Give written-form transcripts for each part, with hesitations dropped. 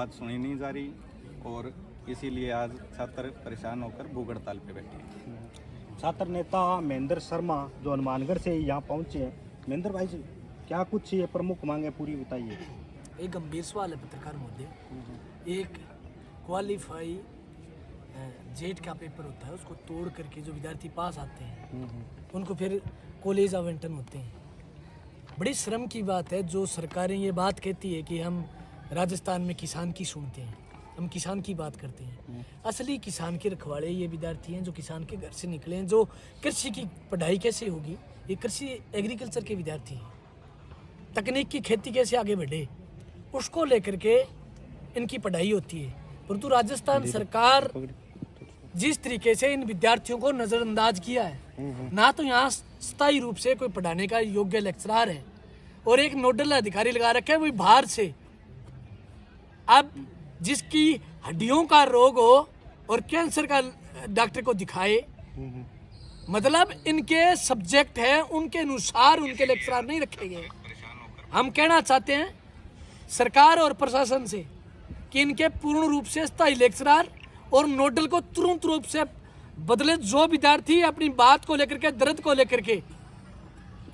बात सुनी नहीं जा रही और इसीलिए आज छात्र परेशान होकर भूख हड़ताल पे बैठे हैं। छात्र नेता महेंद्र शर्मा जो हनुमानगढ़ से यहाँ पहुँचे हैं। महेंद्र भाई जी, क्या कुछ ये प्रमुख मांगे पूरी बताइए। एक गंभीर सवाल है पत्रकार महोदय। एक क्वालिफाई जेट का पेपर होता है, उसको तोड़ करके जो विद्यार्थी पास आते हैं उनको फिर कॉलेज आवंटन होते हैं। बड़ी शर्म की बात है जो सरकारें ये बात कहती है कि हम राजस्थान में किसान की सुनते हैं, हम किसान की बात करते हैं। असली किसान के रखवाले ये विद्यार्थी हैं जो किसान के घर से निकले हैं। जो कृषि की पढ़ाई कैसे होगी, ये कृषि एग्रीकल्चर के विद्यार्थी हैं। तकनीक की खेती कैसे आगे बढ़े उसको लेकर के इनकी पढ़ाई होती है। परंतु राजस्थान सरकार जिस तरीके से इन विद्यार्थियों को नज़रअंदाज किया है, ना तो यहाँ स्थायी रूप से कोई पढ़ाने का योग्य लेक्चरर है और एक नोडल अधिकारी लगा रखे है वही बाहर से। अब जिसकी हड्डियों का रोग हो और कैंसर का डॉक्टर को दिखाए, मतलब इनके सब्जेक्ट हैं उनके अनुसार उनके लेक्चरर नहीं रखे गए। हम कहना चाहते हैं सरकार और प्रशासन से कि इनके पूर्ण रूप से स्थायी लेक्चरर और नोडल को तुरंत रूप से बदले। जो विद्यार्थी अपनी बात को लेकर के, दर्द को लेकर के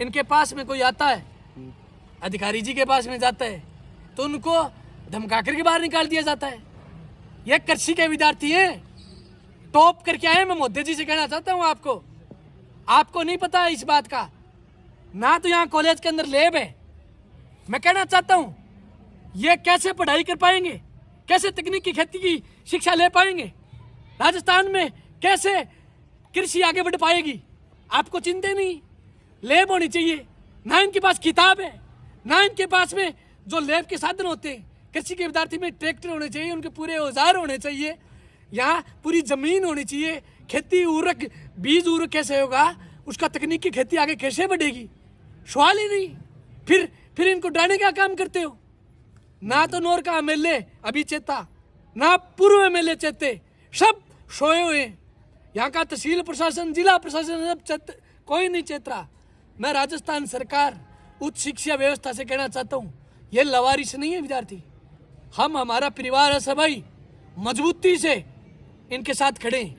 इनके पास में कोई आता है, अधिकारी जी के पास में जाता है, तो उनको धमका करके बाहर निकाल दिया जाता है। ये कृषि के विद्यार्थी हैं, टॉप करके आए। मैं मोदी जी से कहना चाहता हूँ आपको नहीं पता है इस बात का। ना तो यहाँ कॉलेज के अंदर लैब है। मैं कहना चाहता हूँ ये कैसे पढ़ाई कर पाएंगे, कैसे तकनीक की खेती की शिक्षा ले पाएंगे, राजस्थान में कैसे कृषि आगे बढ़ पाएगी। आपको चिंता नहीं। लैब होनी चाहिए, ना इनके पास किताब है, ना इनके पास में जो लैब के साधन होते हैं। कृषि के विद्यार्थी में ट्रैक्टर होने चाहिए, उनके पूरे औजार होने चाहिए, यहाँ पूरी जमीन होनी चाहिए। खेती उर्वरक, बीज उर्वरक कैसे होगा, उसका तकनीक की खेती आगे कैसे बढ़ेगी, सवाल ही नहीं। फिर इनको डराने का काम करते हो। ना तो नौर का एमएलए अभी चेता, ना पूर्व एमएलए चेते, सब सोए हुए हैं। यहाँ का तहसील प्रशासन, जिला प्रशासन सब कोई नहीं चेत रहा। मैं राजस्थान सरकार, उच्च शिक्षा व्यवस्था से कहना चाहता हूँ ये लवारिश नहीं है विद्यार्थी। हम, हमारा परिवार है सभी, मजबूती से इनके साथ खड़े हैं,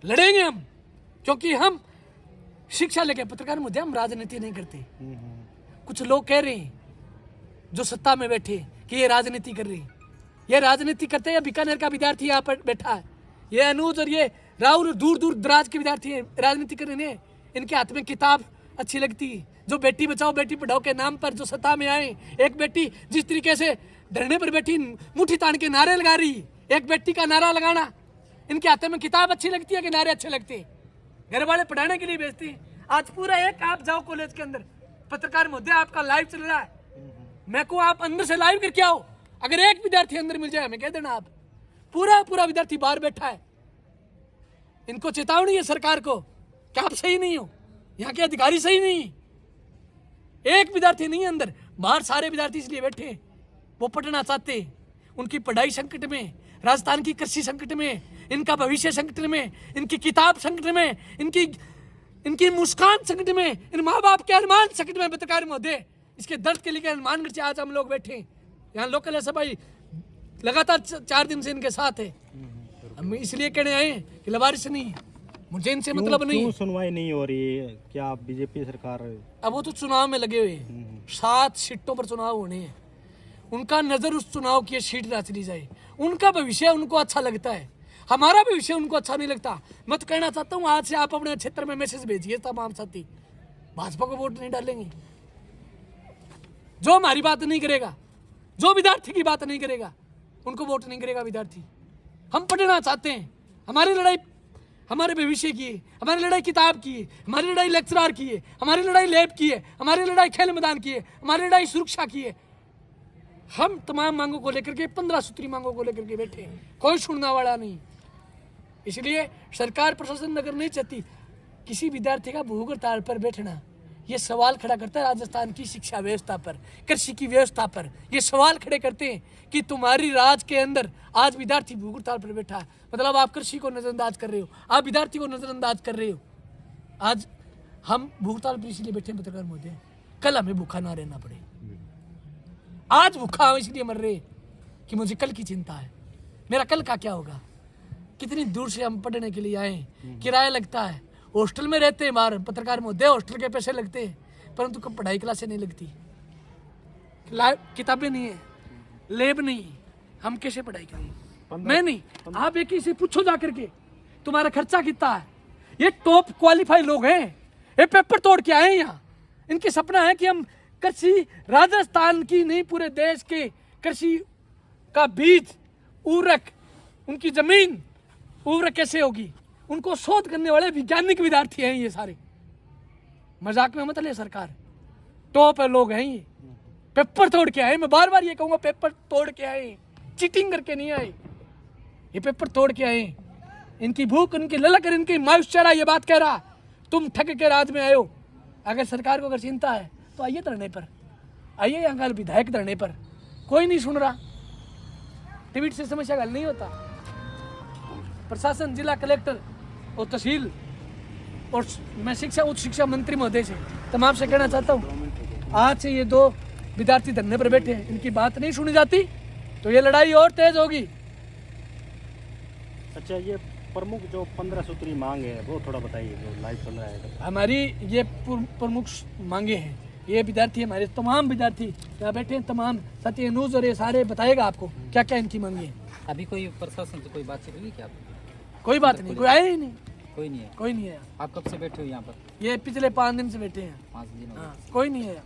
लड़ेंगे हम, क्योंकि हम शिक्षा लेके पत्रकार मुद्दे, हम राजनीति नहीं करते। कुछ लोग कह रहे हैं जो सत्ता में बैठे कि ये राजनीति कर रहे हैं। ये राजनीति करते हैं। बीकानेर का विद्यार्थी यहाँ पर बैठा है, ये अनुज और ये राहुल दूर दूर दराज के विद्यार्थी हैं, राजनीति कर रहे हैं। इनके हाथ में किताब अच्छी लगती है। जो बेटी बचाओ बेटी पढ़ाओ के नाम पर जो सत्ता में आए, एक बेटी जिस तरीके से धरने पर बैठी मुट्ठी तान के नारे लगा रही, एक बेटी का नारा लगाना, इनके हाथ में किताब अच्छी लगती है कि नारे अच्छे लगते हैं। घर वाले पढ़ाने के लिए भेजते हैं। आज पूरा एक आप जाओ कॉलेज के अंदर, पत्रकार महोदय आपका लाइव चल रहा है, मैं को आप अंदर से लाइव करके आओ। अगर एक विद्यार्थी अंदर मिल जाए हमें कह देना। आप पूरा विद्यार्थी बाहर बैठा है। इनको चेतावनी है सरकार को कि आप सही नहीं हो, यहाँ के अधिकारी सही नहीं। एक विद्यार्थी नहीं है अंदर, बाहर सारे विद्यार्थी इसलिए बैठे हैं वो पढ़ना चाहते हैं। उनकी पढ़ाई संकट में, राजस्थान की कृषि संकट में, इनका भविष्य संकट में, इनकी किताब संकट में, इनकी मुस्कान संकट में, इन माँ बाप के अरमान संकट में। पत्रकार महोदय, इसके दर्द के लिए हनुमानगढ़ से आज हम लोग बैठे हैं। यहाँ लोकल है सभी, लगातार 4 दिन से इनके साथ है। हम इसलिए कहने आए कि लवारिश नहीं है, मुझे इनसे मतलब नहीं। क्यों सुनवाई नहीं हो रही है? क्या बीजेपी सरकार? अब वो तो चुनाव में लगे हुए हैं, 7 सीटों पर चुनाव होने हैं। उनका नजर उस चुनाव की सीट ना चली जाए। उनका भविष्य उनको अच्छा लगता है, हमारा भविष्य उनको अच्छा नहीं लगता। मैं तो कहना चाहता हूँ आज से आप अपने क्षेत्र में मैसेज भेजिए तमाम साथी, भाजपा को वोट नहीं डालेंगे। जो हमारी बात नहीं करेगा, जो विद्यार्थी की बात नहीं करेगा, उनको वोट नहीं करेगा विद्यार्थी। हम पढ़ना चाहते हैं, हमारी लड़ाई हमारे भविष्य की है, हमारी लड़ाई किताब की है, हमारी लड़ाई लेक्चरर की है, हमारी लड़ाई लैब की है, हमारी लड़ाई खेल मैदान की है, हमारी लड़ाई सुरक्षा की है। हम तमाम मांगों को लेकर के, 15 सूत्री मांगों को लेकर के बैठे हैं, कोई सुनने वाला नहीं। इसलिए सरकार प्रशासन अगर नहीं चाहती किसी विद्यार्थी का भूख हड़ताल पर बैठना, ये सवाल खड़ा करता है राजस्थान की शिक्षा व्यवस्था पर, कृषि की व्यवस्था पर। ये सवाल खड़े करते हैं कि तुम्हारी राज के अंदर आज विद्यार्थी भूख हड़ताल पर बैठा है, मतलब आप कृषि को नजरअंदाज कर रहे हो, आप विद्यार्थी को नजरअंदाज कर रहे हो। आज हम भूख हड़ताल पर इसलिए बैठे पत्रकार महोदय, कल हमें भूखा ना रहना पड़े। आज भूखा हम इसलिए मर रहे, कि मुझे कल की चिंता है, मेरा कल का क्या होगा। कितनी दूर से हम पढ़ने के लिए आए, किराया लगता है, हॉस्टल में रहते हैं, बाहर पत्रकार महोदय हॉस्टल के पैसे लगते हैं, परंतु कब पढ़ाई क्लासें नहीं लगती, किताबें नहीं है, लैब नहीं, हम कैसे पढ़ाई करें। मैं नहीं, आप एक ही से पूछो जा करके तुम्हारा खर्चा कितना है। ये टॉप क्वालिफाइड लोग हैं, ये पेपर तोड़ के आए हैं यहाँ। इनके सपना है कि हम कृषि, राजस्थान की नहीं पूरे देश के कृषि का बीज, उर्वरक, उनकी जमीन उर्वरक कैसे होगी, उनको शोध करने वाले वैज्ञानिक विद्यार्थी हैं ये सारे। मजाक में मत ले सरकार, टॉप है लोग हैं ये, पेपर तोड़ के आए। मैं बार बार ये कहूँगा, पेपर तोड़ के आए, चीटिंग करके नहीं आए, ये पेपर तोड़ के आए। इनकी भूख, इनकी ललक, इनकी मायूस चेहरा ये बात कह रहा, तुम ठग के राज में आए हो। अगर सरकार को अगर चिंता है तो आइए धरने पर, आइए यहाँ का विधायक धरने पर, कोई नहीं सुन रहा। ट्वीट से समस्या हल नहीं होता। प्रशासन, जिला कलेक्टर और तहसील और मैं शिक्षा, उच्च शिक्षा मंत्री महोदय से तमाम से कहना चाहता हूँ, आज से ये 2 विद्यार्थी धरने पर बैठे हैं, इनकी बात नहीं सुनी जाती तो ये लड़ाई और तेज होगी। अच्छा, ये प्रमुख जो 15 सूत्री मांग है वो थोड़ा बताइए, जो लाइव चल रहा है। हमारी ये प्रमुख मांगे हैं, ये विद्यार्थी, हमारे तमाम विद्यार्थी यहाँ बैठे हैं, तमाम सत्य न्यूज़ और ये सारे बताएगा आपको क्या क्या इनकी मांगे हैं। अभी कोई प्रशासन से कोई बातचीत हुई क्या? कोई बात नहीं, कोई आया ही नहीं, कोई नहीं है। कोई नहीं आया। आप कब से बैठे हो यहाँ पर? ये पिछले 5 दिन से बैठे हैं। 5 दिन हो गए। हाँ, कोई नहीं आया।